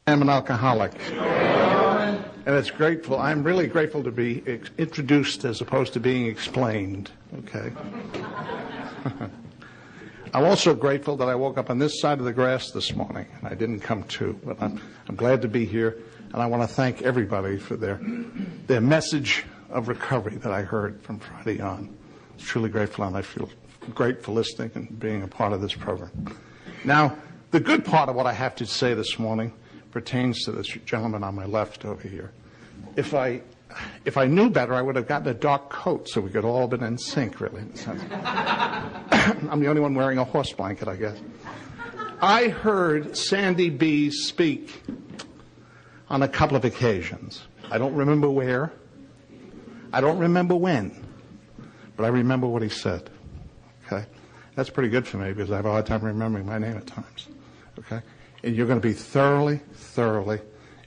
I'm an alcoholic. And it's grateful. I'm really grateful to be introduced as opposed to being explained. Okay. I'm also grateful that I woke up on this side of the grass this morning. I didn't come to, but I'm glad to be here. And I want to thank everybody for their message of recovery that I heard from Friday on. I'm truly grateful, and I feel great for listening and being a part of this program. Now, the good part of what I have to say this morning pertains to this gentleman on my left over here. If I knew better, I would have gotten a dark coat so we could all been in sync, really. In a sense. I'm the only one wearing a horse blanket, I guess. I heard Sandy B speak on a couple of occasions. I don't remember where. I don't remember when. But I remember what he said. Okay? That's pretty good for me because I have a hard time remembering my name at times. Okay? And you're going to be thoroughly, thoroughly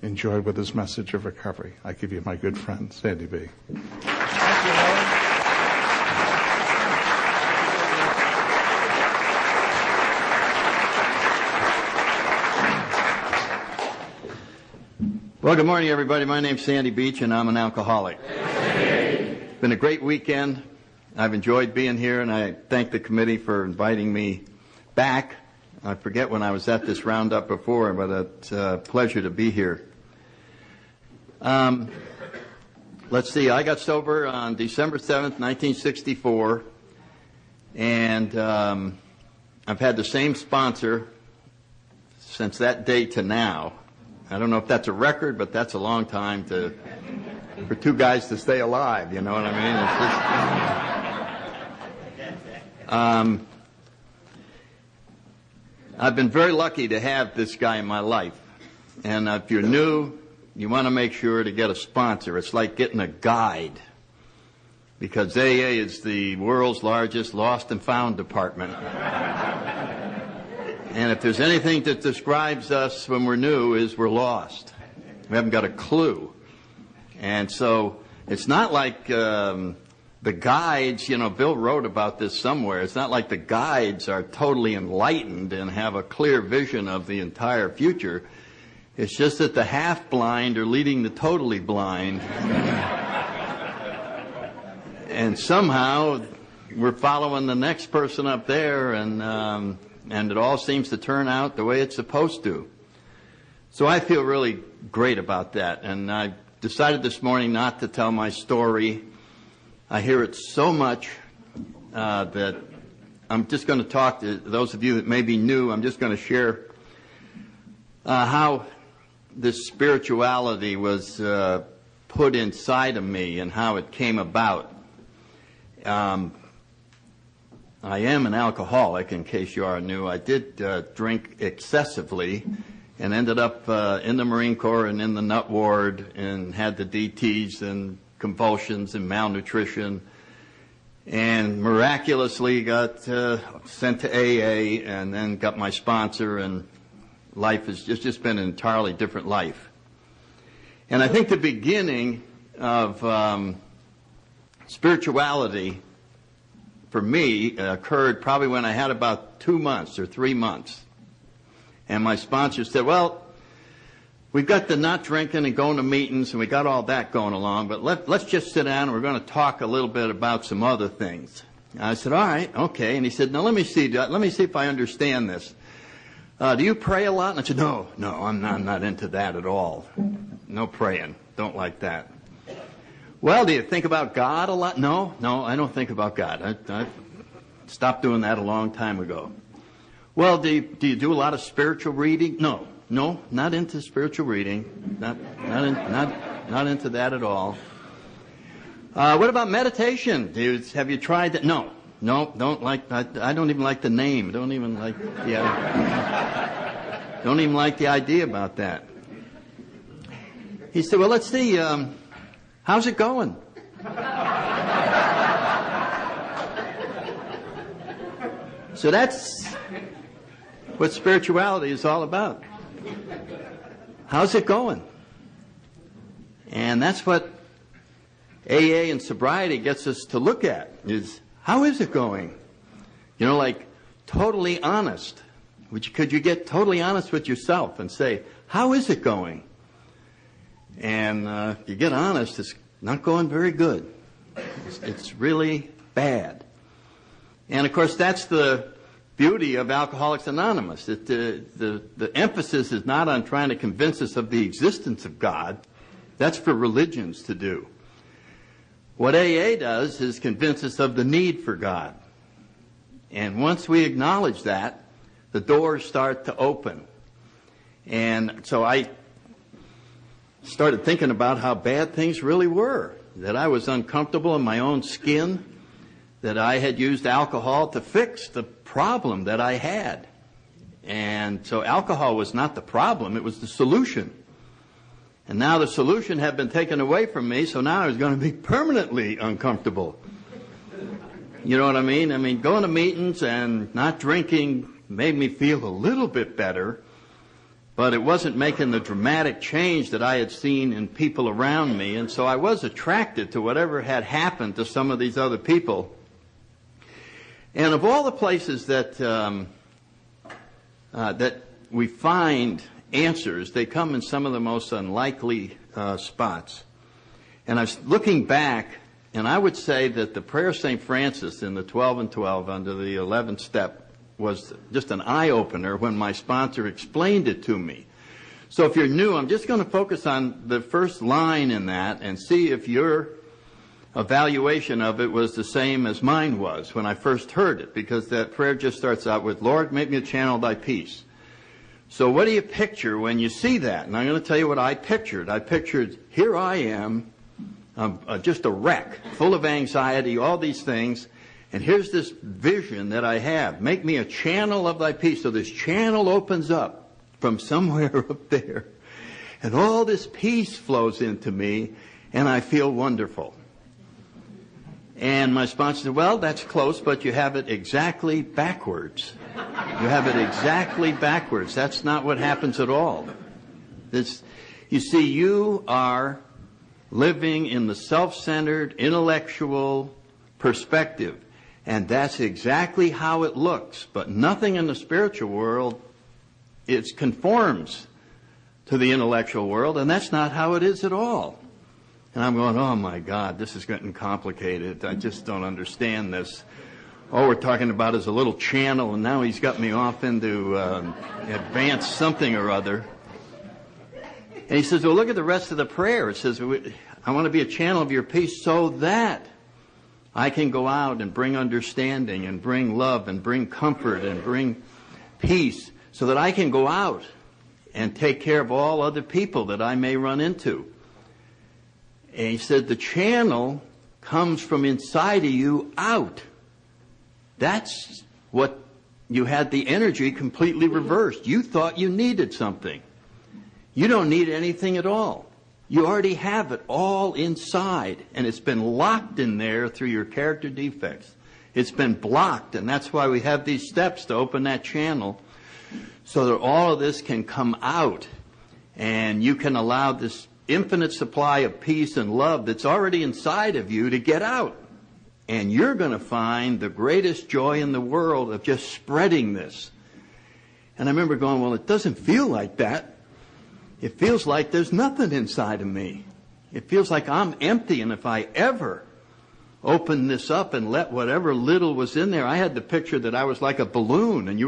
enjoyed with this message of recovery. I give you my good friend, Sandy B. Thank you, Lord. Well, good morning, everybody. My name's Sandy Beach, and I'm an alcoholic. It's been a great weekend. I've enjoyed being here, and I thank the committee for inviting me back. I forget when I was at this roundup before, but it's a pleasure to be here. Let's see, I got sober on December 7th, 1964, and I've had the same sponsor since that day to now. I don't know if that's a record, but that's a long time for two guys to stay alive, you know what I mean? It's just, I've been very lucky to have this guy in my life. And if you're new, you want to make sure to get a sponsor. It's like getting a guide, because AA is the world's largest lost and found department. And if there's anything that describes us when we're new, is we're lost. We haven't got a clue. And so it's not like the guides, you know, Bill wrote about this somewhere. It's not like the guides are totally enlightened and have a clear vision of the entire future. It's just that the half-blind are leading the totally blind. And somehow we're following the next person up there, and it all seems to turn out the way it's supposed to. So I feel really great about that. And I decided this morning not to tell my story. I hear it so much that I'm just going to talk to those of you that may be new. I'm just going to share how this spirituality was put inside of me and how it came about. I am an alcoholic, in case you are new. I did drink excessively and ended up in the Marine Corps and in the nut ward and had the DTs and convulsions and malnutrition, and miraculously got sent to AA and then got my sponsor, and life has just been an entirely different life. And I think the beginning of spirituality for me occurred probably when I had about 2 months or 3 months. And my sponsor said, well, we've got the not drinking and going to meetings, and we got all that going along, but let's just sit down and we're going to talk a little bit about some other things. And I said, all right, okay. And he said, now let me see if I understand this. Do you pray a lot? And I said, no, I'm not into that at all. No praying. Don't like that. Well, do you think about God a lot? No, I don't think about God. I stopped doing that a long time ago. Well, do you do a lot of spiritual reading? No, not into spiritual reading. Not into that at all. What about meditation? Have you tried that? No, don't like. I don't even like the name. Don't even like the idea about that. He said, well, let's see. How's it going? So that's what spirituality is all about. How's it going? And that's what AA and sobriety gets us to look at, is how is it going? You know, like totally honest. Could you get totally honest with yourself and say, how is it going? And if you get honest, it's not going very good. It's really bad. And of course, that's the beauty of Alcoholics Anonymous. The emphasis is not on trying to convince us of the existence of God. That's for religions to do. What AA does is convince us of the need for God. And once we acknowledge that, the doors start to open. And so I started thinking about how bad things really were, that I was uncomfortable in my own skin, that I had used alcohol to fix the problem that I had. And so alcohol was not the problem, it was the solution. And now the solution had been taken away from me, so now I was going to be permanently uncomfortable. You know what I mean? I mean, going to meetings and not drinking made me feel a little bit better, but it wasn't making the dramatic change that I had seen in people around me, and so I was attracted to whatever had happened to some of these other people. And of all the places that that we find answers, they come in some of the most unlikely spots. And I was looking back, and I would say that the prayer of St. Francis in the 12 and 12 under the 11th step was just an eye-opener when my sponsor explained it to me. So if you're new, I'm just going to focus on the first line in that and see if your evaluation of it was the same as mine was when I first heard it, because that prayer just starts out with, Lord, make me a channel of thy peace. So what do you picture when you see that? And I'm going to tell you what I pictured. I pictured, here I am, just a wreck, full of anxiety, all these things, and here's this vision that I have. Make me a channel of thy peace. So this channel opens up from somewhere up there, and all this peace flows into me, and I feel wonderful. And my sponsor said, well, that's close, but you have it exactly backwards. You have it exactly backwards. That's not what happens at all. You see, you are living in the self-centered, intellectual perspective. And that's exactly how it looks. But nothing in the spiritual world conforms to the intellectual world, and that's not how it is at all. And I'm going, oh my God, this is getting complicated. I just don't understand this. All we're talking about is a little channel, and now he's got me off into advanced something or other. And he says, well, look at the rest of the prayer. It says, I want to be a channel of your peace so that I can go out and bring understanding and bring love and bring comfort and bring peace, so that I can go out and take care of all other people that I may run into. And he said the channel comes from inside of you out. That's what you had the energy completely reversed. You thought you needed something. You don't need anything at all. You already have it all inside, and it's been locked in there through your character defects. It's been blocked, and that's why we have these steps to open that channel, so that all of this can come out, and you can allow this infinite supply of peace and love that's already inside of you to get out. And you're going to find the greatest joy in the world of just spreading this. And I remember going, well, it doesn't feel like that. It feels like there's nothing inside of me. It feels like I'm empty, and if I ever open this up and let whatever little was in there, I had the picture that I was like a balloon, and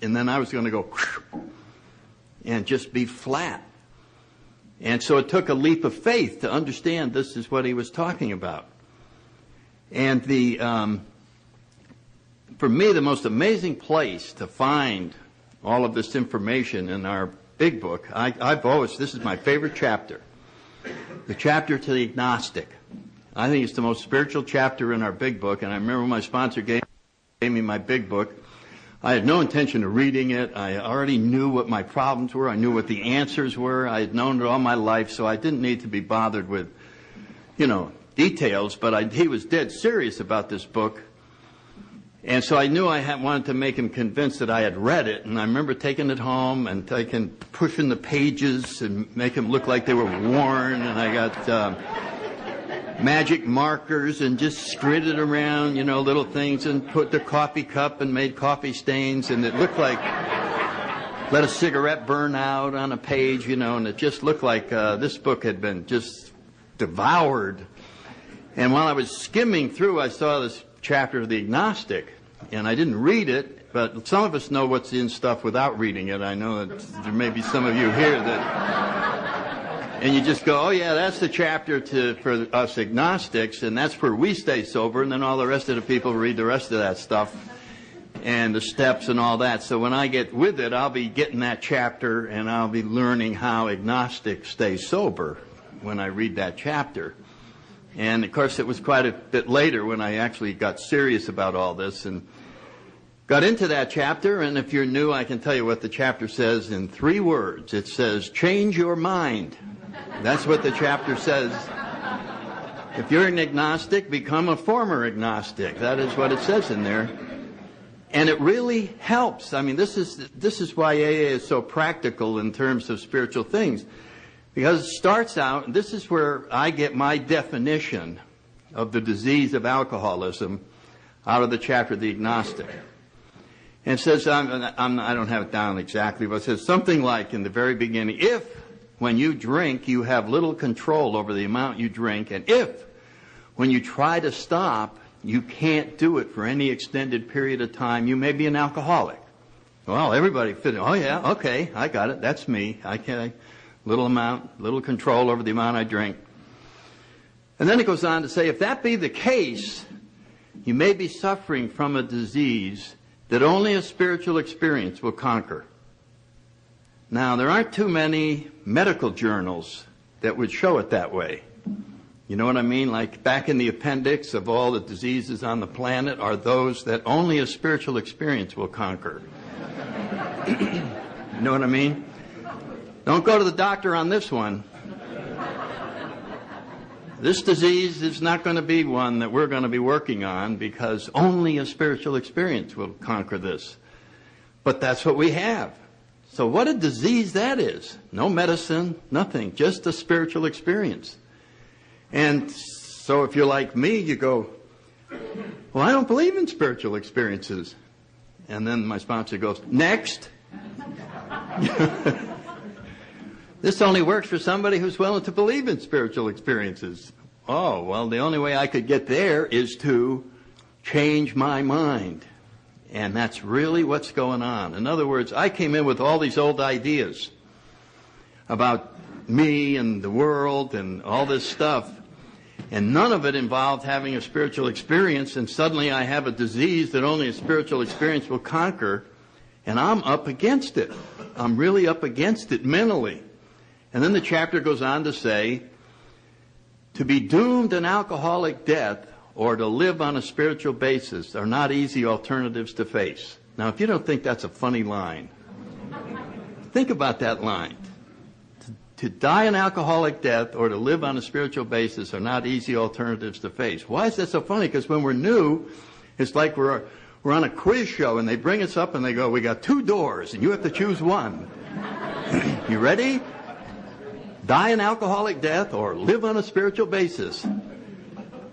and then I was going to go and just be flat. And so it took a leap of faith to understand this is what he was talking about. And for me, the most amazing place to find all of this information in our big book, this is my favorite chapter, the chapter to the agnostic. I think it's the most spiritual chapter in our big book, and I remember when my sponsor gave me my big book, I had no intention of reading it. I already knew what my problems were. I knew what the answers were. I had known it all my life, so I didn't need to be bothered with, details, but he was dead serious about this book. And so I knew I wanted to make him convinced that I had read it, and I remember taking it home and pushing the pages and make them look like they were worn, and I got magic markers and just scribbled around, little things, and put the coffee cup and made coffee stains, and it looked like let a cigarette burn out on a page, and it just looked like this book had been just devoured. And while I was skimming through, I saw this chapter of the agnostic, and I didn't read it, but some of us know what's in stuff without reading it. I know that there may be some of you here that, and you just go, oh yeah, that's the chapter for us agnostics, and that's where we stay sober, and then all the rest of the people read the rest of that stuff, and the steps and all that. So when I get with it, I'll be getting that chapter, and I'll be learning how agnostics stay sober when I read that chapter. And, of course, it was quite a bit later when I actually got serious about all this and got into that chapter. And if you're new, I can tell you what the chapter says in 3 words. It says, change your mind. That's what the chapter says. If you're an agnostic, become a former agnostic. That is what it says in there. And it really helps. I mean, this is why AA is so practical in terms of spiritual things. Because it starts out, this is where I get my definition of the disease of alcoholism out of the chapter of the agnostic. And it says, I don't have it down exactly, but it says something like in the very beginning, if when you drink you have little control over the amount you drink, and if when you try to stop you can't do it for any extended period of time, you may be an alcoholic. Well, everybody fit in. Oh yeah, okay, I got it, that's me. Little control over the amount I drink. And then it goes on to say, if that be the case, you may be suffering from a disease that only a spiritual experience will conquer. Now, there aren't too many medical journals that would show it that way. You know what I mean? Like back in the appendix of all the diseases on the planet are those that only a spiritual experience will conquer. You know what I mean? Don't go to the doctor on this one. This disease is not going to be one that we're going to be working on because only a spiritual experience will conquer this. But that's what we have. So what a disease that is. No medicine, nothing, just a spiritual experience. And so if you're like me, you go, well, I don't believe in spiritual experiences. And then my sponsor goes, next. This only works for somebody who's willing to believe in spiritual experiences. Oh, well, the only way I could get there is to change my mind. And that's really what's going on. In other words, I came in with all these old ideas about me and the world and all this stuff. And none of it involved having a spiritual experience. And suddenly I have a disease that only a spiritual experience will conquer. And I'm up against it. I'm really up against it mentally. And then the chapter goes on to say, to be doomed an alcoholic death or to live on a spiritual basis are not easy alternatives to face. Now, if you don't think that's a funny line, think about that line. To die an alcoholic death or to live on a spiritual basis are not easy alternatives to face. Why is that so funny? Because when we're new, it's like we're on a quiz show and they bring us up and they go, we got 2 doors and you have to choose one. You ready? Die an alcoholic death or live on a spiritual basis.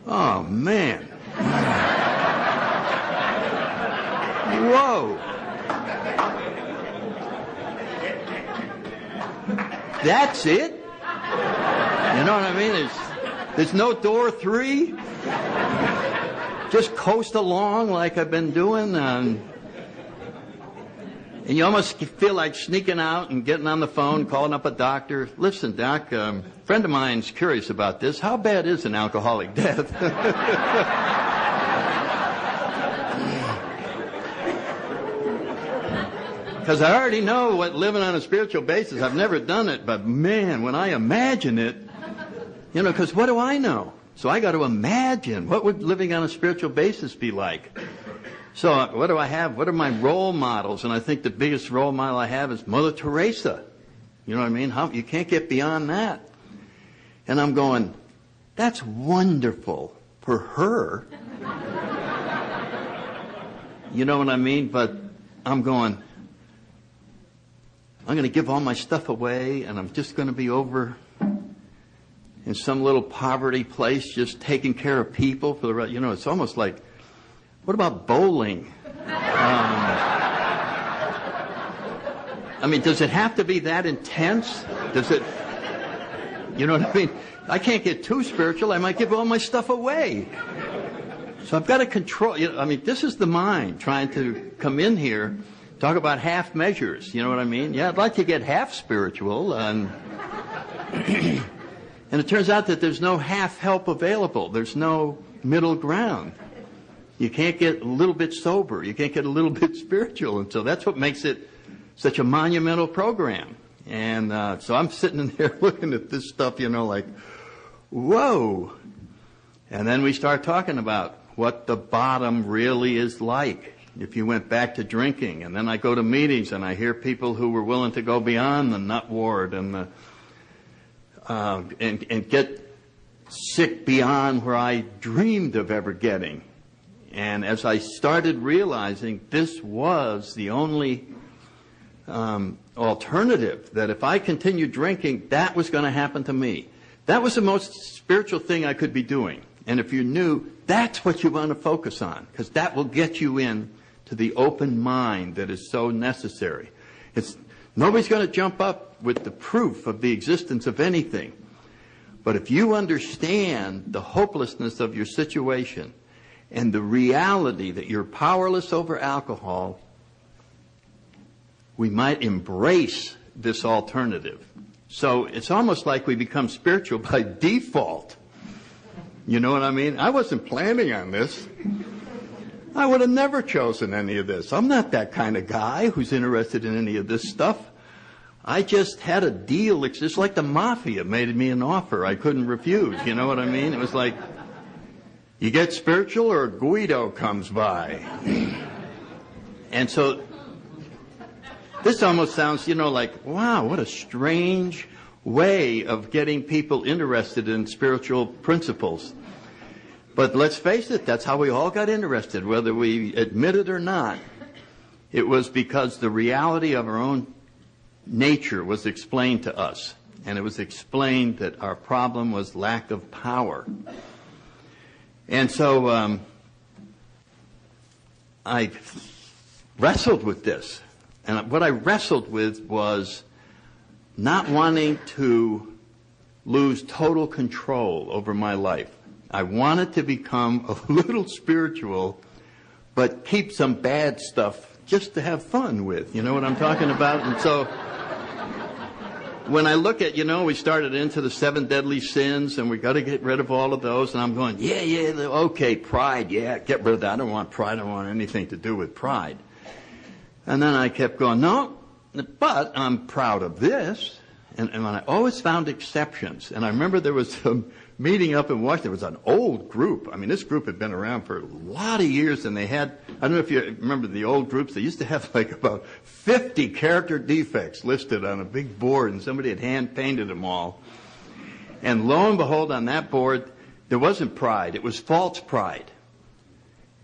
Oh, man. Whoa. That's it? You know what I mean? There's no door 3. Just coast along like I've been doing. And you almost feel like sneaking out and getting on the phone, calling up a doctor. Listen, doc, a friend of mine's curious about this. How bad is an alcoholic death? Because I already know what living on a spiritual basis, I've never done it, but man, when I imagine it, because what do I know? So I got to imagine, what would living on a spiritual basis be like? So what do I have? What are my role models? And I think the biggest role model I have is Mother Teresa. You know what I mean? You can't get beyond that. And I'm going, that's wonderful for her. You know what I mean? But I'm going, I'm going to give all my stuff away and I'm just going to be over in some little poverty place just taking care of people for the rest. It's almost like, what about bowling? I mean, does it have to be that intense? Does it, you know what I mean? I can't get too spiritual. I might give all my stuff away. So I've got to control, I mean, this is the mind trying to come in here, talk about half measures, you know what I mean? Yeah, I'd like to get half spiritual, and and it turns out that there's no half help available. There's no middle ground. You can't get a little bit sober. You can't get a little bit spiritual. And so that's what makes it such a monumental program. And so I'm sitting in there looking at this stuff, like, whoa. And then we start talking about what the bottom really is like if you went back to drinking. And then I go to meetings and I hear people who were willing to go beyond the nut ward and and get sick beyond where I dreamed of ever getting. And as I started realizing this was the only alternative, that if I continued drinking, that was going to happen to me. That was the most spiritual thing I could be doing. And if you're new, that's what you want to focus on, because that will get you in to the open mind that is so necessary. Nobody's going to jump up with the proof of the existence of anything. But if you understand the hopelessness of your situation and the reality that you're powerless over alcohol, we might embrace this alternative. So it's almost like we become spiritual by default. You know what I mean? I wasn't planning on this. I would have never chosen any of this. I'm not that kind of guy who's interested in any of this stuff. I just had a deal. It's just like the mafia made me an offer I couldn't refuse. You know what I mean? It was like, you get spiritual or Guido comes by. And so this almost sounds, like, wow, what a strange way of getting people interested in spiritual principles. But let's face it, that's how we all got interested, whether we admit it or not. It was because the reality of our own nature was explained to us. And it was explained that our problem was lack of power. And so I wrestled with this. And what I wrestled with was not wanting to lose total control over my life. I wanted to become a little spiritual, but keep some bad stuff just to have fun with. You know what I'm talking about? And so when I look at, we started into the 7 deadly sins, and we got to get rid of all of those, and I'm going, okay, pride, get rid of that. I don't want pride. I don't want anything to do with pride. And then I kept going, no, but I'm proud of this. And I always found exceptions. And I remember there was some meeting up in Washington. It was an old group. I mean, this group had been around for a lot of years, and they had, I don't know if you remember the old groups, they used to have like about 50 character defects listed on a big board, and somebody had hand-painted them all. And lo and behold, on that board, there wasn't pride. It was false pride.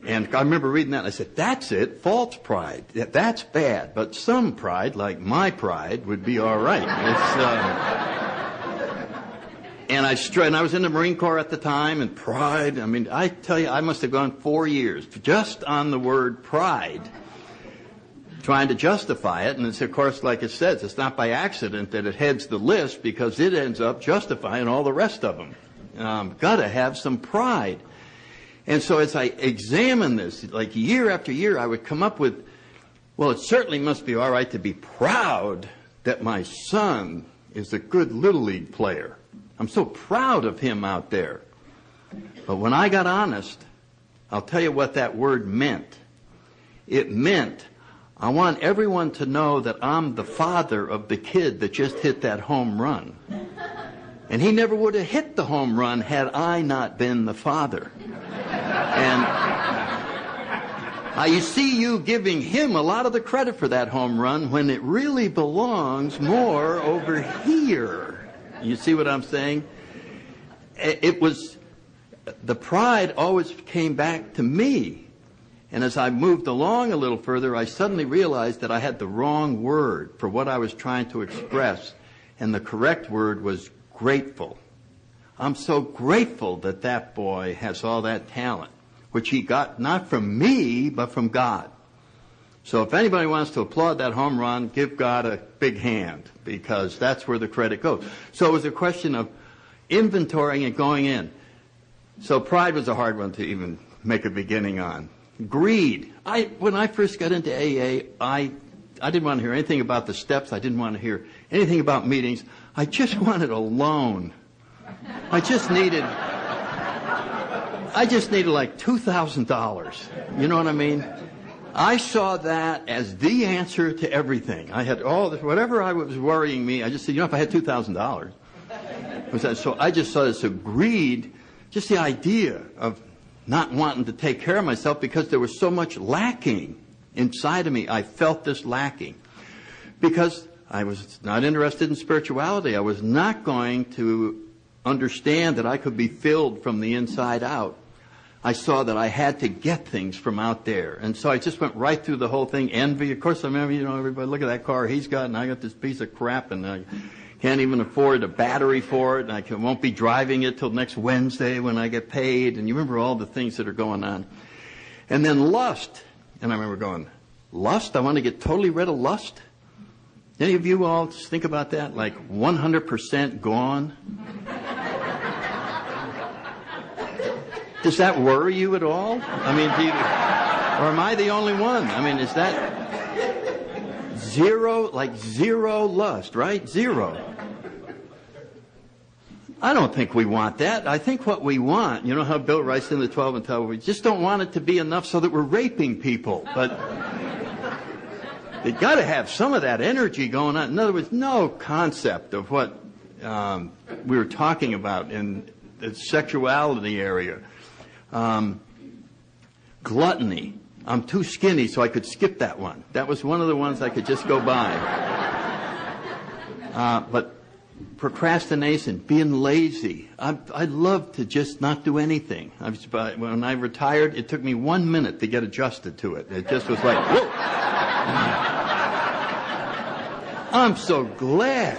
And I remember reading that, and I said, that's it, false pride. That's bad. But some pride, like my pride, would be all right. And I was in the Marine Corps at the time, and pride, I mean, I tell you, I must have gone 4 years just on the word pride, trying to justify it. And it's, of course, like it says, it's not by accident that it heads the list, because it ends up justifying all the rest of them. Got to have some pride. And so as I examine this, like year after year, I would come up with, well, it certainly must be all right to be proud that my son is a good Little League player. I'm so proud of him out there. But when I got honest, I'll tell you what that word meant. It meant, I want everyone to know that I'm the father of the kid that just hit that home run. And he never would have hit the home run had I not been the father. And you see you giving him a lot of the credit for that home run when it really belongs more over here. You see what I'm saying? It was, the pride always came back to me. And as I moved along a little further, I suddenly realized that I had the wrong word for what I was trying to express. And the correct word was grateful. I'm so grateful that that boy has all that talent, which he got not from me, but from God. So if anybody wants to applaud that home run, give God a big hand, because that's where the credit goes. So it was a question of inventorying and going in. So pride was a hard one to even make a beginning on. Greed. When I first got into AA, I didn't want to hear anything about the steps. I didn't want to hear anything about meetings. I just wanted a loan. I just needed like $2,000. You know what I mean? I saw that as the answer to everything. I had all this, whatever I was worrying me, I just said, if I had $2,000. So I just saw this greed, just the idea of not wanting to take care of myself because there was so much lacking inside of me. I felt this lacking because I was not interested in spirituality. I was not going to understand that I could be filled from the inside out. I saw that I had to get things from out there. And so I just went right through the whole thing. Envy, of course, I remember, everybody, look at that car he's got, and I got this piece of crap, and I can't even afford a battery for it, and I won't be driving it till next Wednesday when I get paid. And you remember all the things that are going on. And then lust. And I remember going, lust? I want to get totally rid of lust? Any of you all just think about that? Like 100% gone? Does that worry you at all? I mean, or am I the only one? I mean, is that zero lust, right? Zero. I don't think we want that. I think what we want, you know how Bill writes in the 12 and 12, we just don't want it to be enough so that we're raping people. But they got to have some of that energy going on. In other words, no concept of what we were talking about in the sexuality area. Gluttony. I'm too skinny, so I could skip that one. That was one of the ones I could just go by. But procrastination, being lazy. I'd love to just not do anything. When I retired, it took me 1 minute to get adjusted to it. It just was like, whoa. I'm so glad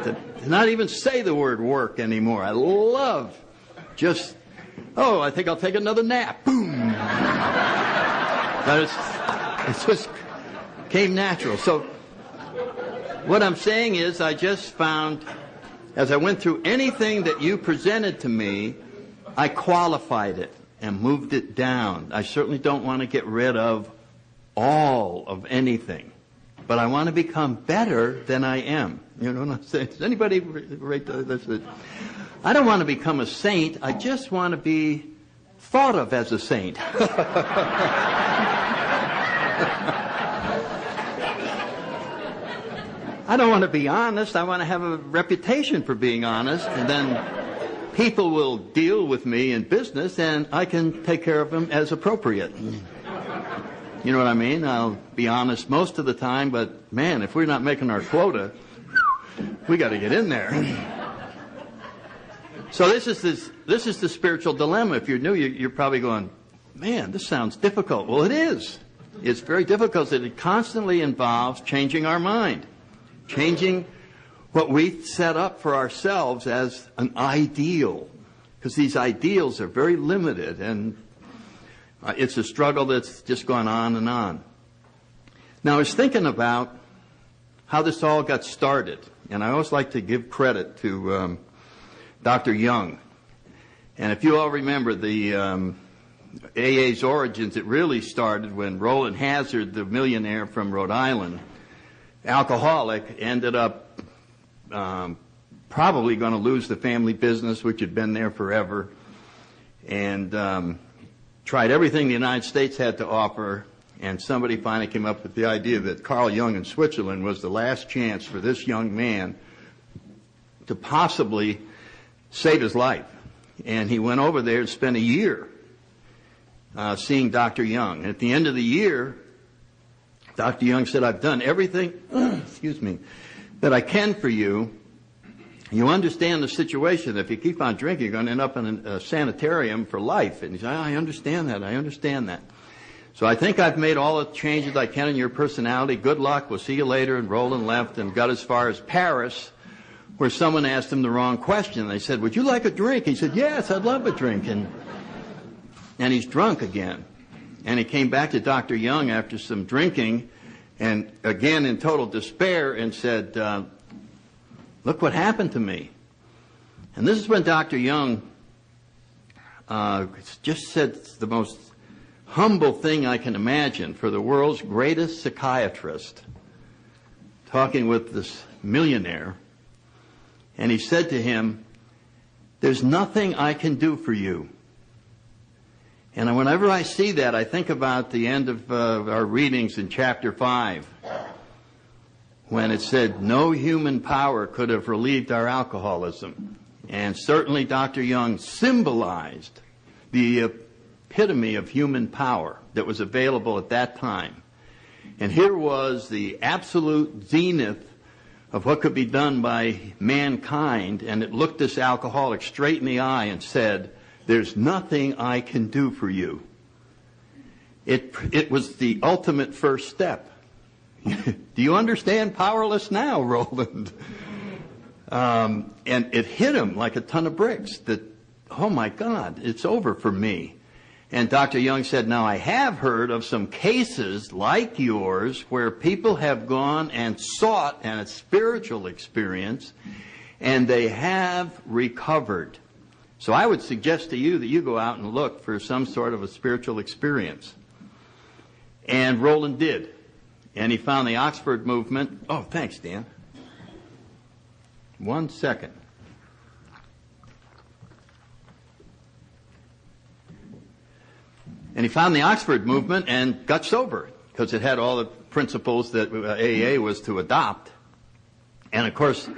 to not even say the word work anymore. I love just, I think I'll take another nap. Boom. But it just came natural. So what I'm saying is I just found, as I went through anything that you presented to me, I qualified it and moved it down. I certainly don't want to get rid of all of anything, but I want to become better than I am. You know what I'm saying? Does anybody rate this? I don't want to become a saint. I just want to be thought of as a saint. I don't want to be honest. I want to have a reputation for being honest, and then people will deal with me in business, and I can take care of them as appropriate. You know what I mean? I'll be honest most of the time, but man, if we're not making our quota, we got to get in there. So this is the spiritual dilemma. If you're new, you're probably going, man, this sounds difficult. Well, it is. It's very difficult. It constantly involves changing our mind, changing what we set up for ourselves as an ideal, because these ideals are very limited, and it's a struggle that's just gone on and on. Now, I was thinking about how this all got started, and I always like to give credit to Dr. Young. And if you all remember the AA's origins, it really started when Roland Hazard, the millionaire from Rhode Island, alcoholic, ended up probably going to lose the family business, which had been there forever, and tried everything the United States had to offer, and somebody finally came up with the idea that Carl Jung in Switzerland was the last chance for this young man to possibly save his life. And he went over there and spent a year seeing Dr. Young. And at the end of the year, Dr. Young said, I've done everything, excuse me, that I can for you. You understand the situation. If you keep on drinking, you're going to end up in a sanitarium for life. And he said, I understand that. I understand that. So I think I've made all the changes I can in your personality. Good luck. We'll see you later. And Roland left and got as far as Paris, where someone asked him the wrong question. They said, would you like a drink? He said, yes, I'd love a drink. And he's drunk again. And he came back to Dr. Young after some drinking, and again in total despair, and said, look what happened to me. And this is when Dr. Young just said the most humble thing I can imagine for the world's greatest psychiatrist, talking with this millionaire. And he said to him, there's nothing I can do for you. And whenever I see that, I think about the end of our readings in chapter 5, when it said, no human power could have relieved our alcoholism. And certainly Dr. Young symbolized the epitome of human power that was available at that time. And here was the absolute zenith of what could be done by mankind, and it looked this alcoholic straight in the eye and said, there's nothing I can do for you. It was the ultimate first step. Do you understand powerless now, Roland? And it hit him like a ton of bricks that, oh my God, it's over for me. And Dr. Young said, now I have heard of some cases like yours where people have gone and sought a spiritual experience and they have recovered. So I would suggest to you that you go out and look for some sort of a spiritual experience. And Roland did. And he found the Oxford movement. Oh, thanks, Dan. 1 second. And he found the Oxford movement and got sober because it had all the principles that AA was to adopt. And of course, it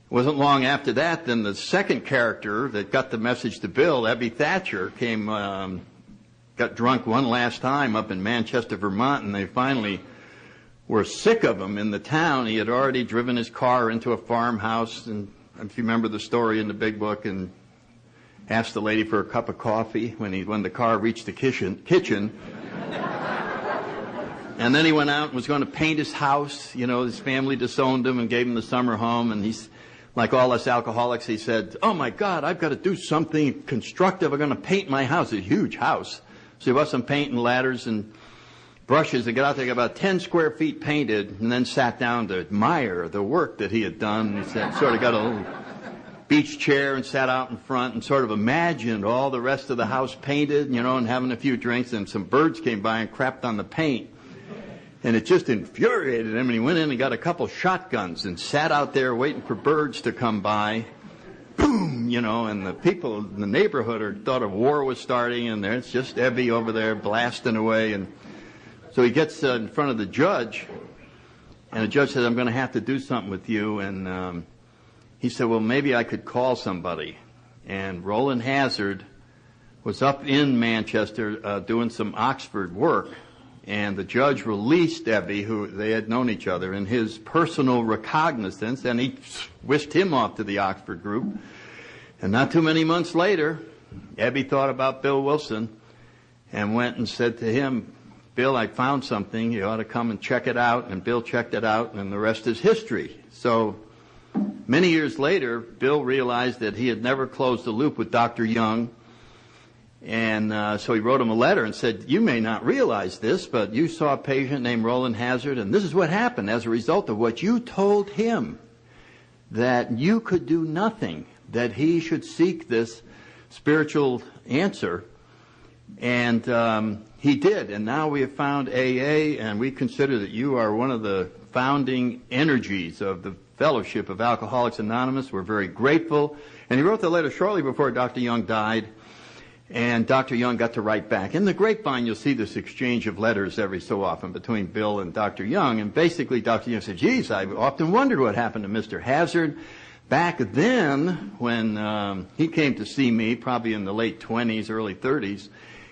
wasn't long after that, then the second character that got the message to Bill, Ebby Thatcher, came, got drunk one last time up in Manchester, Vermont, and they finally were sick of him in the town. He had already driven his car into a farmhouse, and if you remember the story in the big book, and asked the lady for a cup of coffee when the car reached the kitchen. And then he went out and was going to paint his house. You know, his family disowned him and gave him the summer home, and he's like all us alcoholics, he said, oh my God, I've got to do something constructive. I'm going to paint my house. It's a huge house. So he bought some paint and ladders and brushes and got out there, got about 10 square feet painted, and then sat down to admire the work that he had done. He said, sort of got a little beach chair and sat out in front and sort of imagined all the rest of the house painted, you know, and having a few drinks, and some birds came by and crapped on the paint. And it just infuriated him, and he went in and got a couple shotguns and sat out there waiting for birds to come by. Boom, you know, and the people in the neighborhood thought a war was starting, and it's just Ebby over there blasting away. And so he gets in front of the judge, and the judge says, I'm going to have to do something with you. And he said, well, maybe I could call somebody. And Roland Hazard was up in Manchester doing some Oxford work. And the judge released Ebby, who they had known each other, in his personal recognizance, and he whisked him off to the Oxford group. And not too many months later, Ebby thought about Bill Wilson and went and said to him, Bill, I found something. You ought to come and check it out. And Bill checked it out, and the rest is history. So many years later, Bill realized that he had never closed the loop with Dr. Young. And so he wrote him a letter and said, you may not realize this, but you saw a patient named Roland Hazard, and this is what happened as a result of what you told him, that you could do nothing, that he should seek this spiritual answer. And he did, and now we have found AA, and we consider that you are one of the founding energies of the Fellowship of Alcoholics Anonymous. We're very grateful. And he wrote the letter shortly before Dr. Young died. And Dr. Young got to write back. In the grapevine, you'll see this exchange of letters every so often between Bill and Dr. Young. And basically, Dr. Young said, geez, I've often wondered what happened to Mr. Hazard. Back then, when he came to see me, probably in the late 20s, early 30s,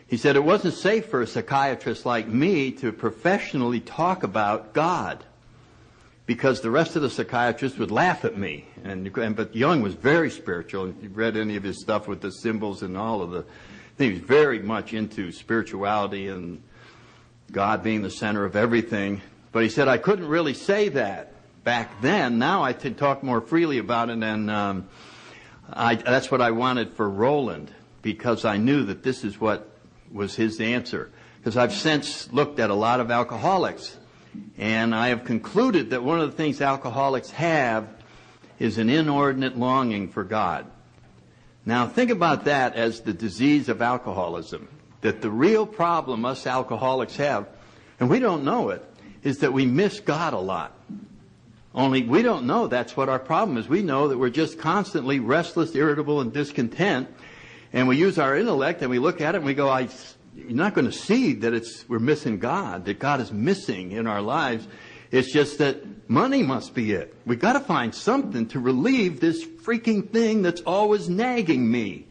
he said it wasn't safe for a psychiatrist like me to professionally talk about God, because the rest of the psychiatrists would laugh at me. But Young was very spiritual. If you've read any of his stuff with the symbols and all of the things, he was very much into spirituality and God being the center of everything. But he said, I couldn't really say that back then. Now I can talk more freely about it, and that's what I wanted for Roland, because I knew that this is what was his answer. Because I've since looked at a lot of alcoholics, and I have concluded that one of the things alcoholics have is an inordinate longing for God. Now think about that as the disease of alcoholism. That the real problem us alcoholics have, and we don't know it, is that we miss God a lot. Only we don't know that's what our problem is. We know that we're just constantly restless, irritable, and discontent, and we use our intellect and we look at it and we go, you're not going to see that we're missing God, that God is missing in our lives. It's just that money must be it. We've got to find something to relieve this freaking thing that's always nagging me.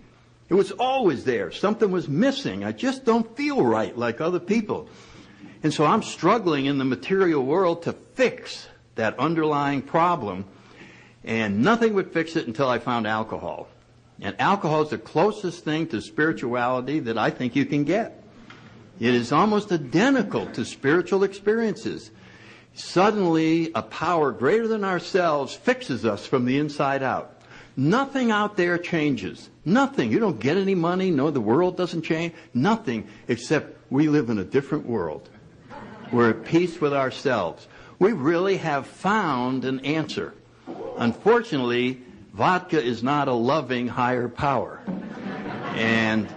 It was always there. Something was missing. I just don't feel right like other people. And so I'm struggling in the material world to fix that underlying problem, and nothing would fix it until I found alcohol. And alcohol is the closest thing to spirituality that I think you can get. It is almost identical to spiritual experiences. Suddenly, a power greater than ourselves fixes us from the inside out. Nothing out there changes. Nothing. You don't get any money. No, the world doesn't change. Nothing, except we live in a different world. We're at peace with ourselves. We really have found an answer. Unfortunately, vodka is not a loving higher power and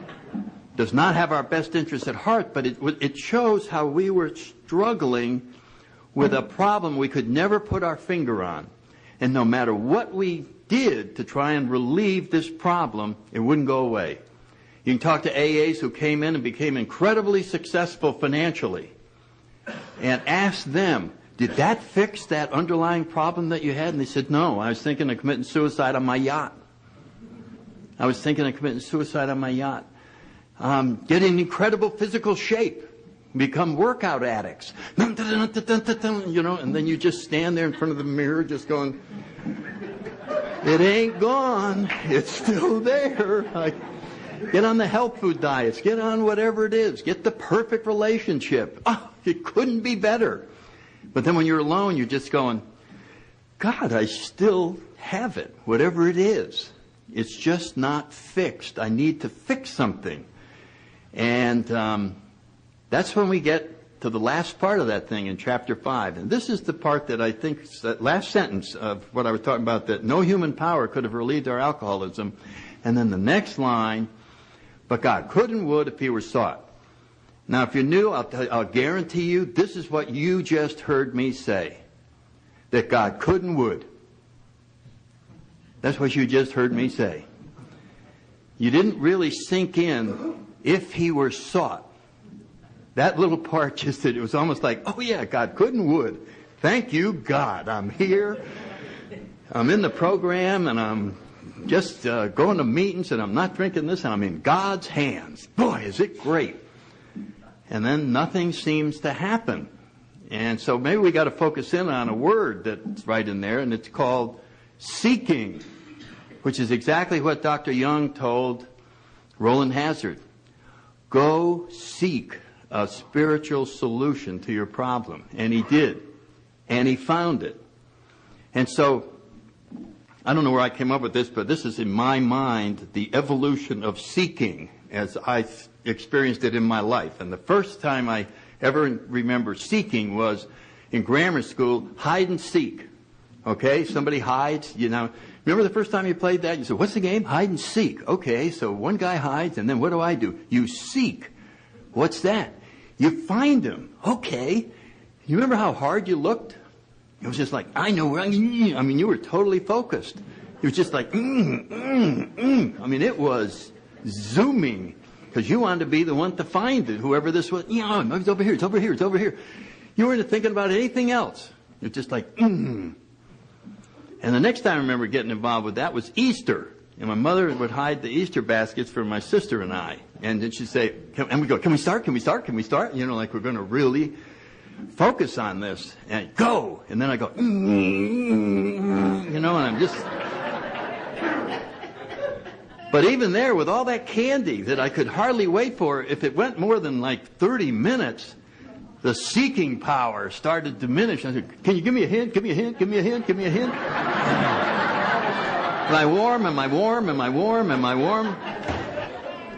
does not have our best interests at heart, but it shows how we were struggling with a problem we could never put our finger on. And no matter what we did to try and relieve this problem, it wouldn't go away. You can talk to AAs who came in and became incredibly successful financially and ask them, did that fix that underlying problem that you had? And they said, no, I was thinking of committing suicide on my yacht. I was thinking of committing suicide on my yacht. Get in incredible physical shape. Become workout addicts. And then you just stand there in front of the mirror just going, it ain't gone. It's still there. Get on the health food diets. Get on whatever it is. Get the perfect relationship. Oh, it couldn't be better. But then when you're alone, you're just going, God, I still have it, whatever it is. It's just not fixed. I need to fix something. And that's when we get to the last part of that thing in chapter 5. And this is the part that I think is that last sentence of what I was talking about, that no human power could have relieved our alcoholism. And then the next line, but God could and would if he were sought. Now, if you're new, I'll guarantee you this is what you just heard me say, that God could and would. That's what you just heard me say. You didn't really sink in if he were sought. That little part just did. It was almost like, oh yeah, God could and would. Thank you, God. I'm here. I'm in the program, and I'm just going to meetings, and I'm not drinking this, and I'm in God's hands. Boy, is it great. And then nothing seems to happen. And so maybe we got to focus in on a word that's right in there, and it's called seeking, which is exactly what Dr. Young told Roland Hazard. Go seek a spiritual solution to your problem. And he did. And he found it. And so, I don't know where I came up with this, but this is in my mind the evolution of seeking as I experienced it in my life. And the first time I ever remember seeking was in grammar school, hide and seek. Okay, somebody hides, Remember the first time you played that? You said, what's the game? Hide and seek. Okay, so one guy hides, and then what do? You seek. What's that? You find him. Okay. You remember how hard you looked? It was just like, I know where you were totally focused. It was just like, I mean, it was zooming, because you wanted to be the one to find it, whoever this was. It's over here, it's over here, it's over here. You weren't thinking about anything else. You're just like, And the next time I remember getting involved with that was Easter. And my mother would hide the Easter baskets for my sister and I. And then she'd say, and we go, can we start? Like we're going to really focus on this. And go. And then I go, and I'm just... But even there, with all that candy that I could hardly wait for, if it went more than like 30 minutes, the seeking power started to diminish. I said, can you give me a hint? Give me a hint? Give me a hint? Give me a hint? Am I warm? Am I warm? Am I warm? Am I warm?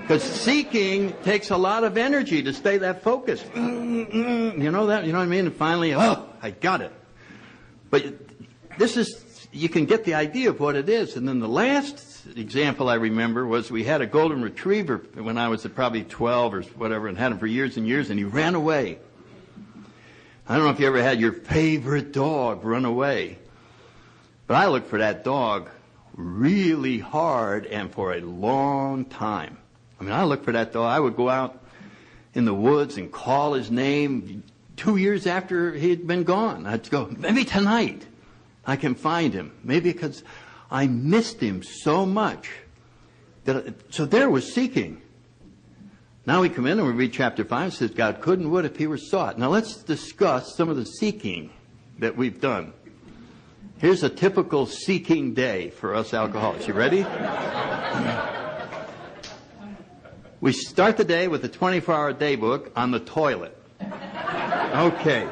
Because seeking takes a lot of energy to stay that focused. You know that? You know what I mean? And finally, oh, I got it. But this is, you can get the idea of what it is. And then the last example I remember was we had a golden retriever when I was probably 12 or whatever, and had him for years and years, and he ran away. I don't know if you ever had your favorite dog run away. But I looked for that dog really hard and for a long time. I mean, I looked for that dog. I would go out in the woods and call his name 2 years after he had been gone. I'd go, maybe tonight I can find him. Maybe because I missed him so much. So there was seeking. Now we come in and we read chapter 5. It says, God could and would if he were sought. Now let's discuss some of the seeking that we've done. Here's a typical seeking day for us alcoholics. You ready? We start the day with a 24-hour day book on the toilet. Okay.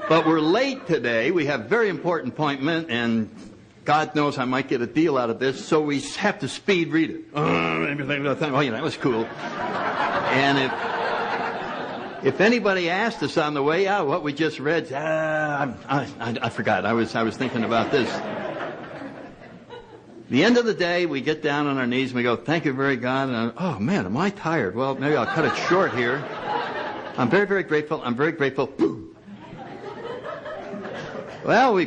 But we're late today. We have a very important appointment, and God knows I might get a deal out of this, so we have to speed read it. Oh, yeah, that was cool. And if anybody asked us on the way out what we just read, I forgot. I was thinking about this. The end of the day, we get down on our knees and we go, thank you very God. And oh man, am I tired? Well, maybe I'll cut it short here. I'm very, very grateful. I'm very grateful. Well,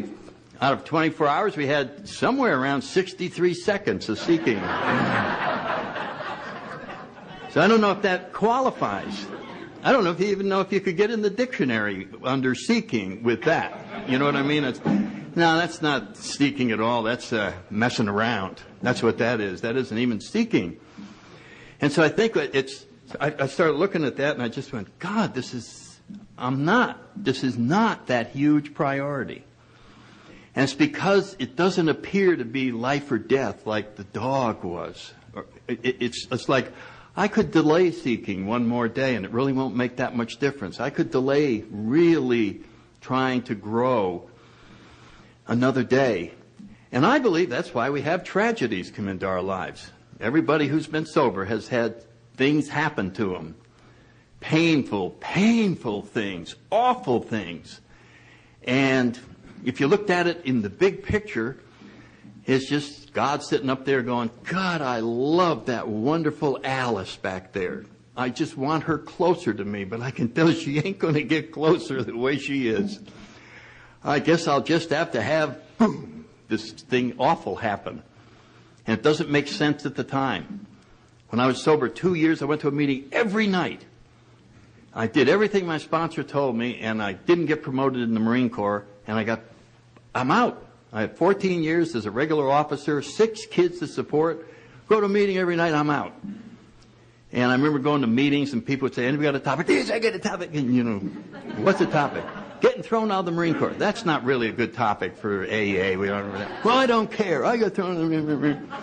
out of 24 hours, we had somewhere around 63 seconds of seeking. So I don't know if that qualifies. I don't know if you even know if you could get in the dictionary under seeking with that. You know what I mean? No, that's not seeking at all. That's messing around. That's what that is. That isn't even seeking. And so I think I started looking at that and I just went, God, this is not that huge priority. And it's because it doesn't appear to be life or death like the dog was. It's like, I could delay seeking one more day and it really won't make that much difference. I could delay really trying to grow another day. And I believe that's why we have tragedies come into our lives. Everybody who's been sober has had things happen to them. Painful things, awful things. And if you looked at it in the big picture, it's just God sitting up there going, God, I love that wonderful Alice back there. I just want her closer to me, but I can tell she ain't going to get closer the way she is. I guess I'll just have to have this thing awful happen. And it doesn't make sense at the time. When I was sober 2 years, I went to a meeting every night. I did everything my sponsor told me, and I didn't get promoted in the Marine Corps, and I'm out. I had 14 years as a regular officer, 6 kids to support, go to a meeting every night, I'm out. And I remember going to meetings and people would say, anybody got a topic? Yes, I got a topic. And, you know, what's the topic? Getting thrown out of the Marine Corps. That's not really a good topic for AA. We don't remember that. Well, I don't care. I got thrown out of the Marine Corps.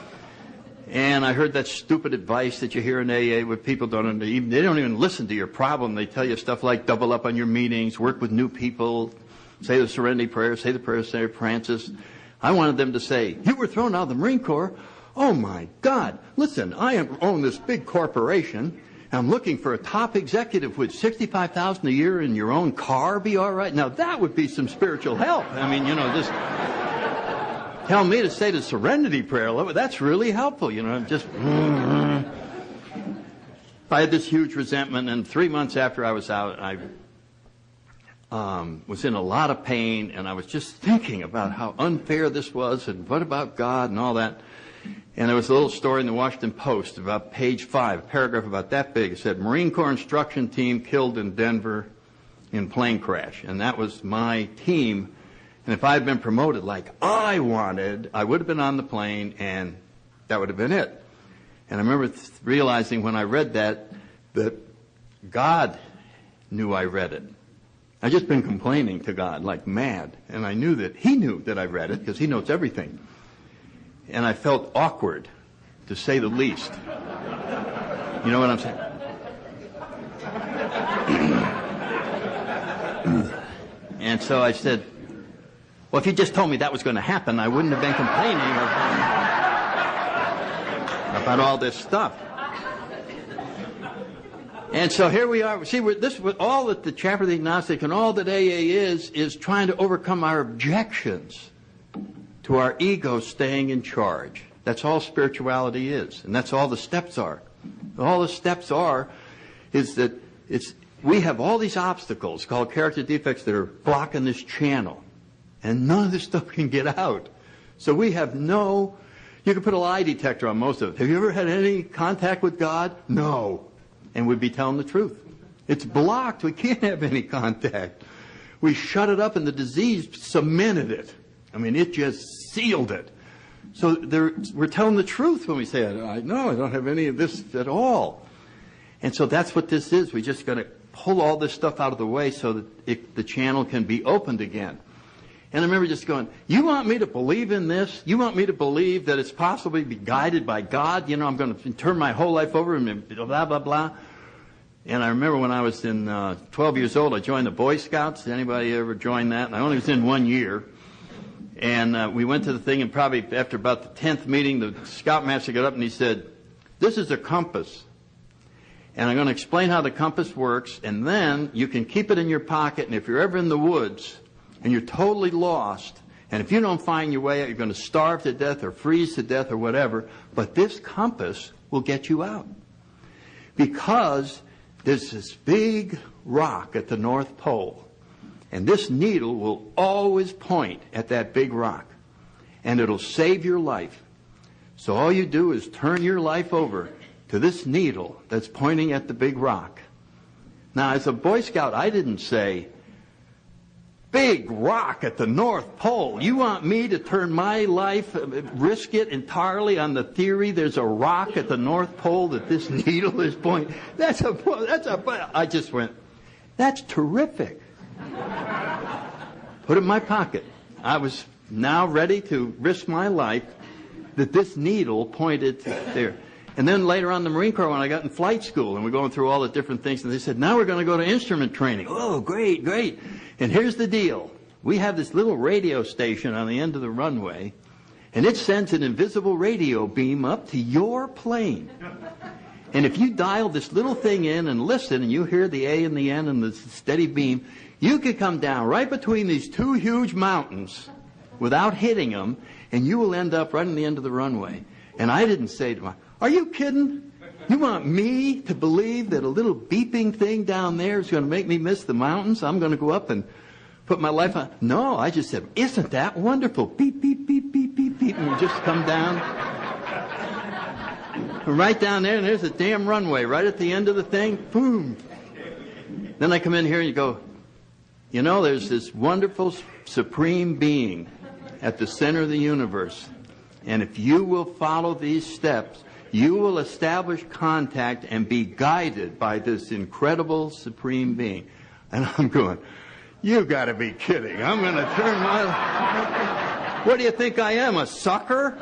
And I heard that stupid advice that you hear in AA where people they don't even listen to your problem. They tell you stuff like double up on your meetings, work with new people, say the Serenity Prayer, say the prayer of St. Francis. I wanted them to say, you were thrown out of the Marine Corps? Oh my God. Listen, I own this big corporation. I'm looking for a top executive with $65,000 a year in your own car. Be all right? Now that would be some spiritual help. I mean, you know, just tell me to say the Serenity Prayer. That's really helpful. You know, just. I had this huge resentment, and 3 months after I was out, I was in a lot of pain, and I was just thinking about how unfair this was, and what about God and all that. And there was a little story in the Washington Post about page 5, a paragraph about that big. It said, Marine Corps instruction team killed in Denver in plane crash. And that was my team. And if I had been promoted like I wanted, I would have been on the plane, and that would have been it. And I remember realizing when I read that God knew I read it. I'd just been complaining to God like mad. And I knew that He knew that I read it because He knows everything. And I felt awkward, to say the least. You know what I'm saying? And so I said, well, if you just told me that was going to happen, I wouldn't have been complaining about all this stuff. And so here we are. See, this was all that the Chapter of the Agnostic and all that AA is trying to overcome our objections to our ego staying in charge. That's all spirituality is, and that's all the steps are. All the steps are is that we have all these obstacles called character defects that are blocking this channel, and none of this stuff can get out. So we have you can put a lie detector on most of it. Have you ever had any contact with God? No. And we'd be telling the truth. It's blocked. We can't have any contact. We shut it up and the disease cemented it. I mean, it just sealed it. So we're telling the truth when we say, no, I don't have any of this at all. And so that's what this is. We just got to pull all this stuff out of the way so that the channel can be opened again. And I remember just going, you want me to believe in this? You want me to believe that it's possible to be guided by God? You know, I'm going to turn my whole life over and blah, blah, blah. And I remember when I was 12 years old, I joined the Boy Scouts. Anybody ever joined that? And I only was in 1 year. And we went to the thing, and probably after about the 10th meeting, the scoutmaster got up and he said, this is a compass. And I'm going to explain how the compass works, and then you can keep it in your pocket, and if you're ever in the woods and you're totally lost, and if you don't find your way out, you're going to starve to death or freeze to death or whatever, but this compass will get you out. Because there's this big rock at the North Pole, and this needle will always point at that big rock, and it'll save your life. So all you do is turn your life over to this needle that's pointing at the big rock. Now, as a Boy Scout, I didn't say, big rock at the North Pole. You want me to turn my life, risk it entirely on the theory there's a rock at the North Pole that this needle is pointing? I just went, that's terrific. Put it in my pocket. I was now ready to risk my life that this needle pointed there. And then later on in the Marine Corps, when I got in flight school, and we're going through all the different things, and they said, now we're going to go to instrument training. Oh, great, great. And here's the deal. We have this little radio station on the end of the runway, and it sends an invisible radio beam up to your plane. And if you dial this little thing in and listen, and you hear the A and the N and the steady beam, you could come down right between these two huge mountains without hitting them, and you will end up right on the end of the runway. And I didn't say to myself, are you kidding? You want me to believe that a little beeping thing down there is going to make me miss the mountains? I'm going to go up and put my life on. No, I just said, isn't that wonderful? Beep, beep, beep, beep, beep, beep. And we just come down. Right down there, and there's a damn runway right at the end of the thing. Boom. Then I come in here and you go, you know, there's this wonderful supreme being at the center of the universe. And if you will follow these steps, you will establish contact and be guided by this incredible supreme being. And I'm going, you got to be kidding. I'm going to turn my... What do you think I am, a sucker?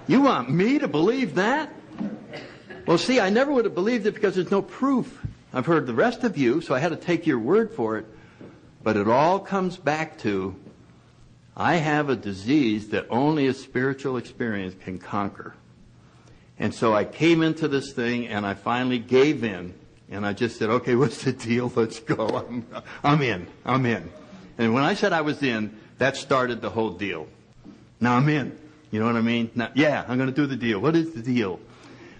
You want me to believe that? Well, see, I never would have believed it because there's no proof. I've heard the rest of you, so I had to take your word for it. But it all comes back to, I have a disease that only a spiritual experience can conquer. And so I came into this thing and I finally gave in. And I just said, okay, what's the deal? Let's go. I'm in. And when I said I was in, that started the whole deal. Now I'm in. You know what I mean? Now, yeah, I'm going to do the deal. What is the deal?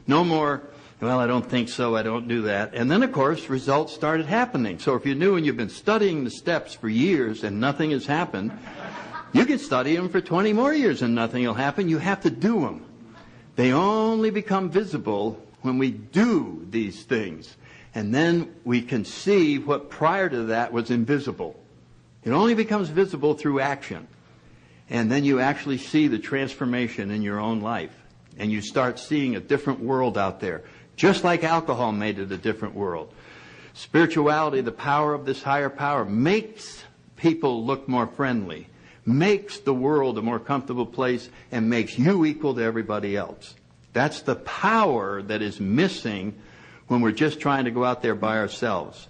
No more, well, I don't think so. I don't do that. And then, of course, results started happening. So if you're new and you've been studying the steps for years and nothing has happened, you can study them for 20 more years and nothing will happen. You have to do them. They only become visible when we do these things. And then we can see what prior to that was invisible. It only becomes visible through action. And then you actually see the transformation in your own life. And you start seeing a different world out there. Just like alcohol made it a different world. Spirituality, the power of this higher power, makes people look more friendly. Makes the world a more comfortable place and makes you equal to everybody else. That's the power that is missing when we're just trying to go out there by ourselves.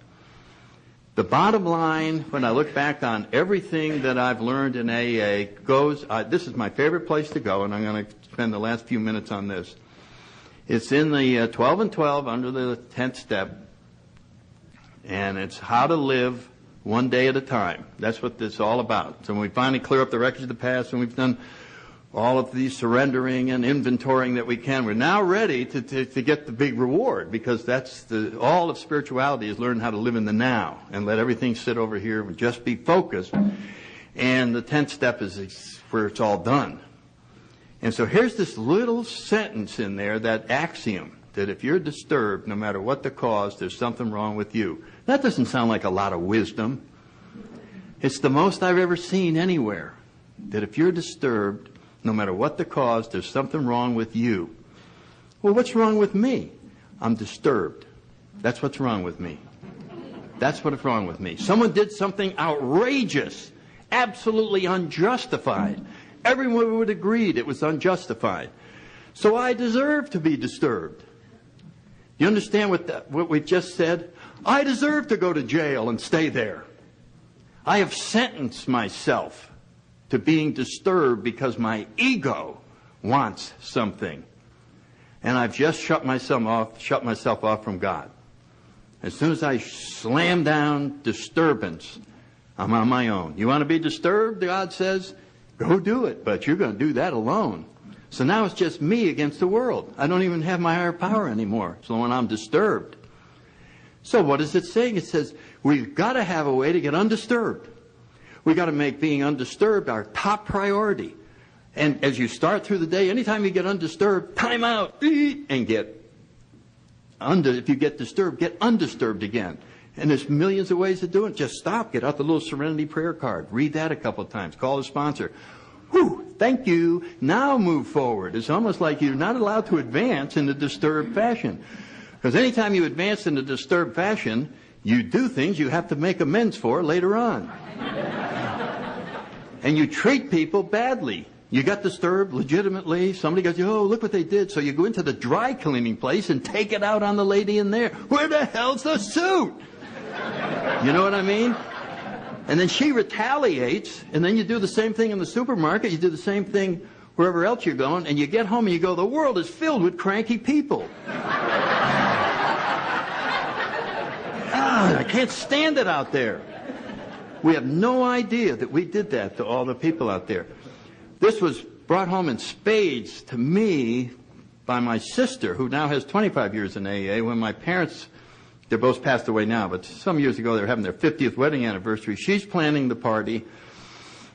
The bottom line, when I look back on everything that I've learned in AA, goes, this is my favorite place to go, and I'm going to spend the last few minutes on this, It's in the 12 and 12 under the 10th step. And it's how to live one day at a time. That's what this is all about. So when we finally clear up the wreckage of the past and we've done all of the surrendering and inventorying that we can, we're now ready to get the big reward, because that's all of spirituality is learn how to live in the now and let everything sit over here and just be focused. And the 10th step is where it's all done. And so here's this little sentence in there, that axiom, that if you're disturbed, no matter what the cause, there's something wrong with you. That doesn't sound like a lot of wisdom. It's the most I've ever seen anywhere, that if you're disturbed, no matter what the cause, there's something wrong with you. Well, what's wrong with me? I'm disturbed. That's what's wrong with me. That's what's wrong with me. Someone did something outrageous, absolutely unjustified. Everyone would agree it was unjustified. So I deserve to be disturbed. You understand what we've just said? I deserve to go to jail and stay there. I have sentenced myself to being disturbed because my ego wants something. And I've just shut myself off from God. As soon as I slam down disturbance, I'm on my own. You want to be disturbed, God says? Go do it, but you're going to do that alone. So now it's just me against the world. I don't even have my higher power anymore. So when I'm disturbed. So what is it saying? It says we've got to have a way to get undisturbed. We've got to make being undisturbed our top priority. And as you start through the day, anytime you get undisturbed, time out and get if you get disturbed, get undisturbed again. And there's millions of ways to do it. Just stop. Get out the little Serenity prayer card. Read that a couple of times. Call the sponsor. Whew, thank you. Now move forward. It's almost like you're not allowed to advance in a disturbed fashion. Because anytime you advance in a disturbed fashion, you do things you have to make amends for later on. And you treat people badly. You got disturbed legitimately. Somebody goes, oh, look what they did. So you go into the dry cleaning place and take it out on the lady in there. Where the hell's the suit? You know what I mean? And then she retaliates, and then you do the same thing in the supermarket. You do the same thing wherever else you're going, and you get home and you go, the world is filled with cranky people. I can't stand it out there. We have no idea that we did that to all the people out there. This was brought home in spades to me by my sister, who now has 25 years in AA, when my parents... They're both passed away now, but some years ago they were having their 50th wedding anniversary. She's planning the party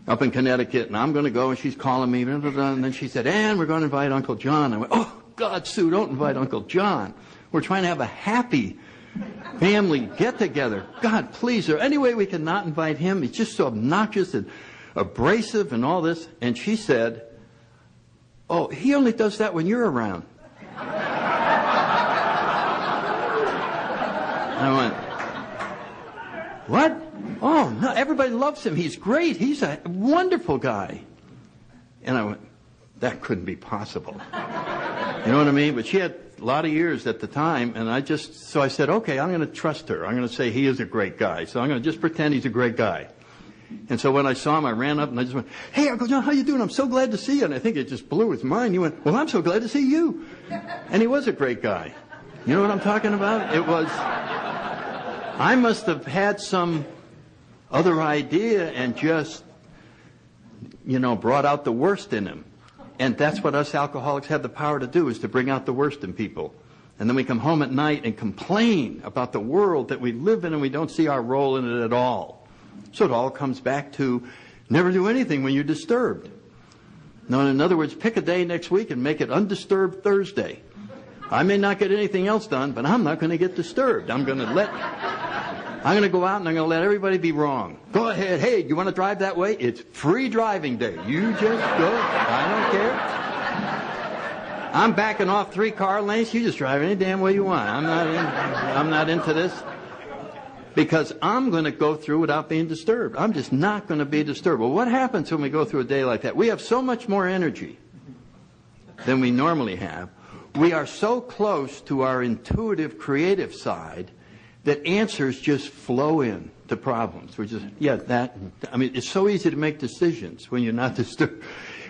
up in Connecticut, and I'm going to go, and she's calling me, blah, blah, blah, and then she said, and we're going to invite Uncle John. I went, oh, God, Sue, don't invite Uncle John. We're trying to have a happy family get-together. God, please, is there any way we can not invite him? He's just so obnoxious and abrasive and all this. And she said, oh, he only does that when you're around. I went, what? Oh, no, everybody loves him. He's great. He's a wonderful guy. And I went, that couldn't be possible. You know what I mean? But she had a lot of years at the time, and so I said, okay, I'm going to trust her. I'm going to say he is a great guy. So I'm going to just pretend he's a great guy. And so when I saw him, I ran up and I just went, hey, Uncle John, how you doing? I'm so glad to see you. And I think it just blew his mind. He went, well, I'm so glad to see you. And he was a great guy. You know what I'm talking about? It was... I must have had some other idea and just, brought out the worst in him. And that's what us alcoholics have the power to do, is to bring out the worst in people. And then we come home at night and complain about the world that we live in, and we don't see our role in it at all. So it all comes back to never do anything when you're disturbed. Now, in other words, pick a day next week and make it Undisturbed Thursday. I may not get anything else done, but I'm not going to get disturbed. I'm going to go out and I'm going to let everybody be wrong. Go ahead. Hey, you want to drive that way? It's free driving day. You just go. I don't care. I'm backing off 3 car lanes. You just drive any damn way you want. I'm not into this. Because I'm going to go through without being disturbed. I'm just not going to be disturbed. Well, what happens when we go through a day like that? We have so much more energy than we normally have. We are so close to our intuitive, creative side that answers just flow in to problems. We're just, it's so easy to make decisions when you're not disturbed.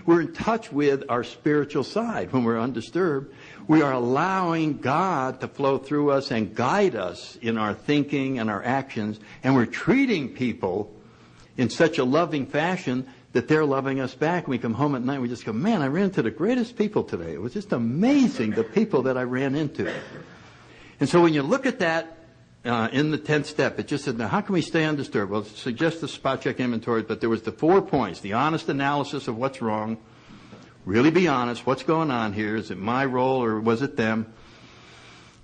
we're in touch with our spiritual side. When we're undisturbed, we are allowing God to flow through us and guide us in our thinking and our actions, and we're treating people in such a loving fashion that they're loving us back. We come home at night, we just go, man, I ran into the greatest people today. It was just amazing, the people that I ran into. And so when you look at that in the 10th step, it just said, now how can we stay undisturbed? Well, it suggests the spot check inventory, but there was the 4 points: the honest analysis of what's wrong, really be honest, what's going on here? Is it my role or was it them?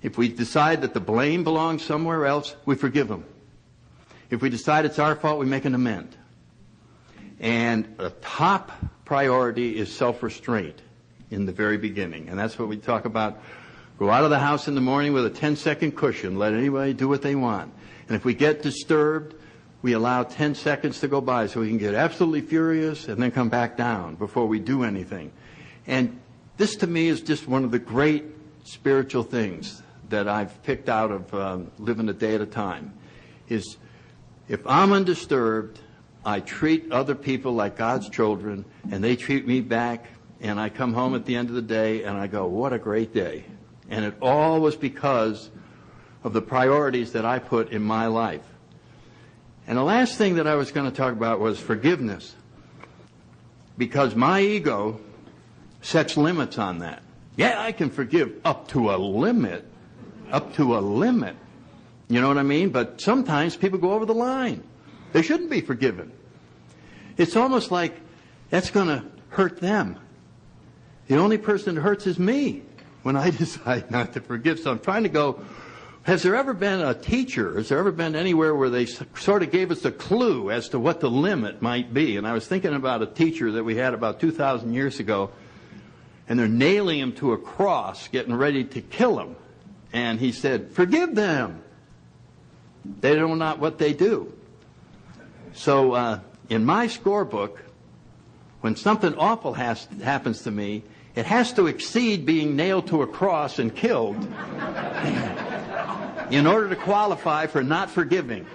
If we decide that the blame belongs somewhere else, we forgive them. If we decide it's our fault, we make an amend. And a top priority is self-restraint in the very beginning. And that's what we talk about. Go out of the house in the morning with a 10-second cushion. Let anybody do what they want. And if we get disturbed, we allow 10 seconds to go by so we can get absolutely furious and then come back down before we do anything. And this, to me, is just one of the great spiritual things that I've picked out of living a day at a time, is if I'm undisturbed, I treat other people like God's children, and they treat me back, and I come home at the end of the day, and I go, what a great day. And it all was because of the priorities that I put in my life. And the last thing that I was going to talk about was forgiveness, because my ego sets limits on that. Yeah, I can forgive up to a limit, You know what I mean? But sometimes people go over the line. They shouldn't be forgiven. It's almost like that's going to hurt them. The only person it hurts is me when I decide not to forgive. So I'm trying to go, has there ever been a teacher, has there ever been anywhere where they sort of gave us a clue as to what the limit might be? And I was thinking about a teacher that we had about 2,000 years ago, and they're nailing him to a cross, getting ready to kill him. And he said, forgive them. They know not what they do. So in my scorebook, when something awful happens to me, it has to exceed being nailed to a cross and killed in order to qualify for not forgiving.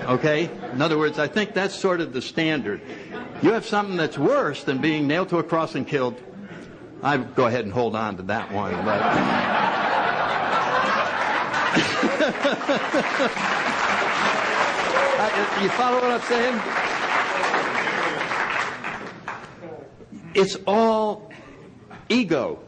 Okay? In other words, I think that's sort of the standard. You have something that's worse than being nailed to a cross and killed, I'd go ahead and hold on to that one. You follow what I'm saying? It's all ego.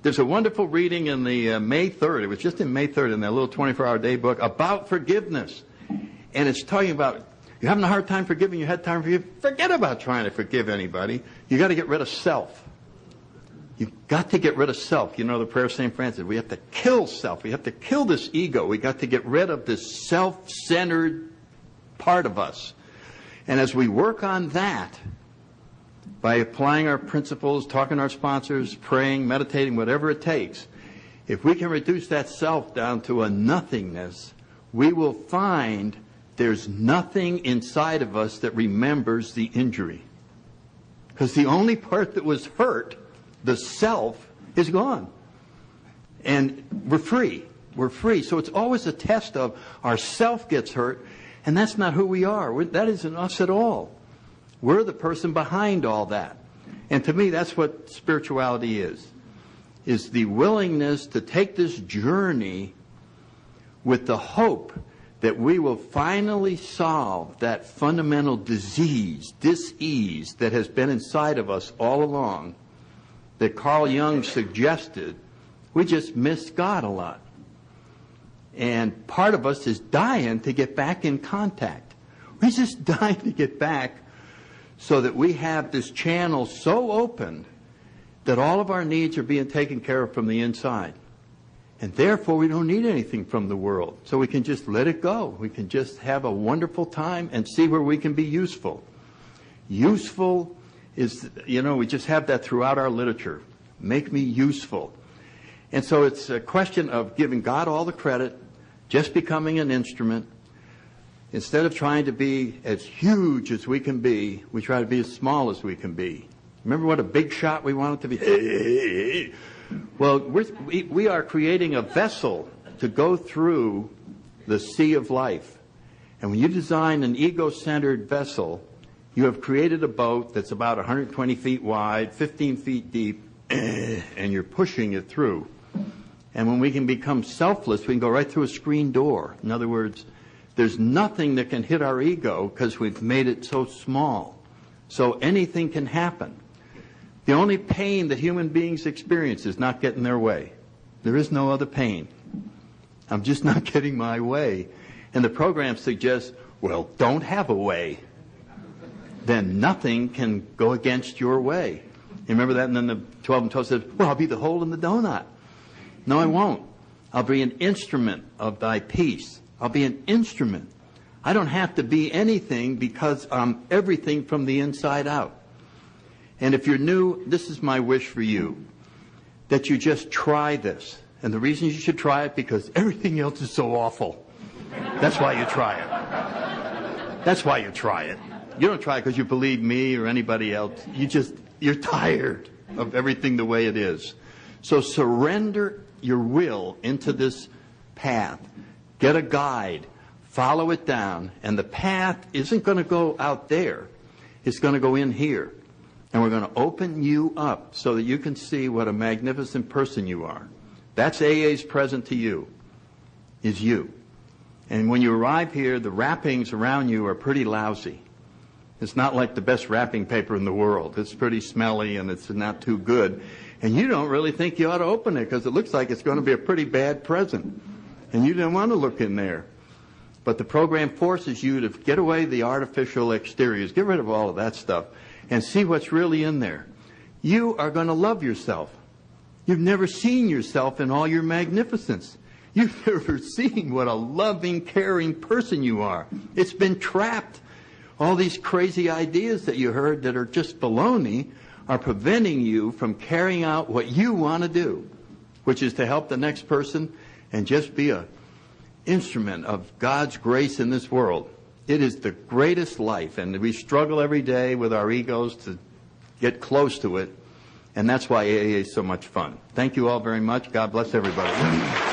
There's a wonderful reading in the May 3rd, it was just in May 3rd in that little 24-hour day book about forgiveness. And it's talking about, you're having a hard time forgiving, you had time to forgive, forget about trying to forgive anybody. You got to get rid of self. You've got to get rid of self. You know the prayer of St. Francis, we have to kill self. We have to kill this ego. We got to get rid of this self-centered part of us. And as we work on that, by applying our principles, talking to our sponsors, praying, meditating, whatever it takes, if we can reduce that self down to a nothingness, we will find there's nothing inside of us that remembers the injury. Because the only part that was hurt, the self, is gone. And we're free. We're free. So it's always a test of our self gets hurt, and that's not who we are. That isn't us at all. We're the person behind all that. And to me, that's what spirituality is the willingness to take this journey with the hope that we will finally solve that fundamental disease, dis-ease, that has been inside of us all along, that Carl Jung suggested. We just missed God a lot. And part of us is dying to get back in contact. We're just dying to get back so that we have this channel so open that all of our needs are being taken care of from the inside. And therefore, we don't need anything from the world. So we can just let it go. We can just have a wonderful time and see where we can be useful. Useful is, we just have that throughout our literature. Make me useful. And so it's a question of giving God all the credit, just becoming an instrument. Instead of trying to be as huge as we can be, we try to be as small as we can be. Remember what a big shot we wanted to be? Well, we are creating a vessel to go through the sea of life. And when you design an ego-centered vessel, You have created a boat that's about 120 feet wide, 15 feet deep, and you're pushing it through. And when we can become selfless, we can go right through a screen door. In other words, there's nothing that can hit our ego because we've made it so small. So anything can happen. The only pain that human beings experience is not getting their way. There is no other pain. I'm just not getting my way. And the program suggests, well, don't have a way. Then nothing can go against your way. You remember that? And then the 12 and 12 says, well, I'll be the hole in the donut. No, I won't. I'll be an instrument of thy peace. I'll be an instrument. I don't have to be anything because I'm everything from the inside out. And if you're new, this is my wish for you, that you just try this. And the reason you should try it, because everything else is so awful. That's why you try it. That's why you try it. You don't try it because you believe me or anybody else. You're tired of everything the way it is. So surrender your will into this path. Get a guide. Follow it down. And the path isn't going to go out there. It's going to go in here. And we're going to open you up so that you can see what a magnificent person you are. That's AA's present to you, is you. And when you arrive here, the wrappings around you are pretty lousy. It's not like the best wrapping paper in the world. It's pretty smelly and it's not too good. And you don't really think you ought to open it because it looks like it's going to be a pretty bad present. And you don't want to look in there. But the program forces you to get away the artificial exteriors, get rid of all of that stuff, and see what's really in there. You are going to love yourself. You've never seen yourself in all your magnificence. You've never seen what a loving, caring person you are. It's been trapped. All these crazy ideas that you heard that are just baloney are preventing you from carrying out what you want to do, which is to help the next person and just be an instrument of God's grace in this world. It is the greatest life, and we struggle every day with our egos to get close to it, and that's why AA is so much fun. Thank you all very much. God bless everybody.